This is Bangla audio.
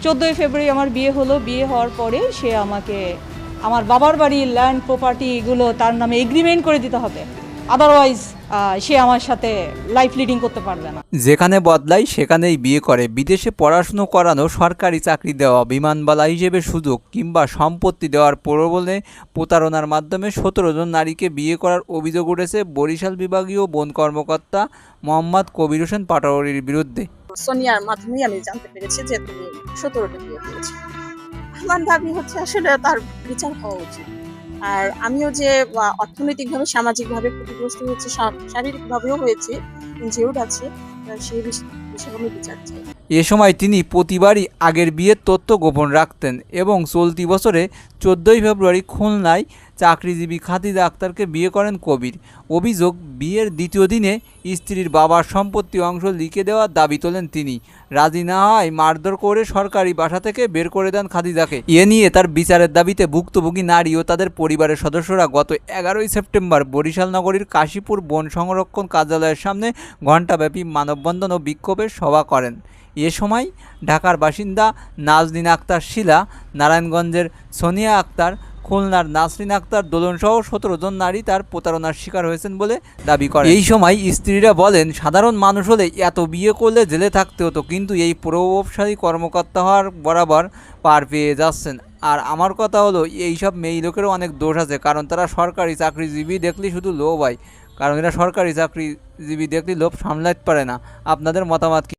14ই ফেব্রুয়ারি আমার বিয়ে হলো। বিয়ে হওয়ার পরে সে আমাকে আমার বাবার বাড়ির ল্যান্ড প্রপার্টি এগুলো তার নামে এগ্রিমেন্ট করে দিতে হবে, আদারওয়াইজ সে আমার সাথে লাইফ লিডিং করতে পারবে না। যেখানে বদলাই সেখানেই বিয়ে করে, বিদেশে পড়াশুনো করানো, সরকারি চাকরি দেওয়া, বিমানবালা হিসেবে সুযোগ কিংবা সম্পত্তি দেওয়ার প্রলোভনে প্রতারণার মাধ্যমে 17 জন নারীকে বিয়ে করার অভিযোগ উঠেছে বরিশাল বিভাগীয় বন কর্মকর্তা মোহাম্মদ কবির হোসেন পাটোয়ারির বিরুদ্ধে। সোনিয়ার মাধ্যমেই আমি জানতে পেরেছি যে তুমি 17টা বিয়ে করেছো। আমার দাবি হচ্ছে আসলে তার বিচার হওয়া উচিত। আর আমিও যে অর্থনৈতিকভাবে সামাজিকভাবে ক্ষতিগ্রস্ত হয়েছে, শারীরিকভাবেও হয়েছে, ইনজিউর্ড আছে, সেই বিষয়ে আমি বিচার চাই। এ সময় তিনি প্রতিবারই আগের বিয়ের তথ্য গোপন রাখতেন এবং চলতি বছরে 14ই ফেব্রুয়ারি খুলনায় চাকরিজীবী খাদিজা আক্তারকে বিয়ে করেন কবির। অভিযোগ, বিয়ের দ্বিতীয় দিনে স্ত্রীর বাবার সম্পত্তি অংশ লিখে দেওয়ার দাবি তোলেন তিনি। রাজি না হয় মারধর করে সরকারি বাসা থেকে বের করে দেন খাদিজাকে। এ নিয়ে তার বিচারের দাবিতে ভুক্তভোগী নারী ও তাদের পরিবারের সদস্যরা গত 11ই সেপ্টেম্বর বরিশাল নগরীর কাশীপুর বন সংরক্ষণ কার্যালয়ের সামনে ঘণ্টাব্যাপী মানববন্ধন ও বিক্ষোভের সভা করেন। এ সময় ঢাকার বাসিন্দা নাজনীন আক্তার শিলা, নারায়ণগঞ্জের সোনিয়া আক্তার, খুলনার নাসরিন আক্তার দোলনসহ 17 জন নারী তার প্রতারণার শিকার হয়েছেন বলে দাবি করেন। এই সময় স্ত্রীরা বলেন, সাধারণ মানুষ হলে এত বিয়ে করলে জেলে থাকতে হতো, কিন্তু এই প্রভাবশালী কর্মকর্তা হওয়ার বরাবর পার পেয়ে যাচ্ছেন। আর আমার কথা হলো, এইসব মেয়ে লোকেরও অনেক দোষ আছে, কারণ তারা সরকারি চাকরিজীবী দেখলেই শুধু লোভ হয়, কারণ এরা সরকারি চাকরিজীবী দেখলেই লোভ সামলাতে পারে না। আপনাদের মতামত কি?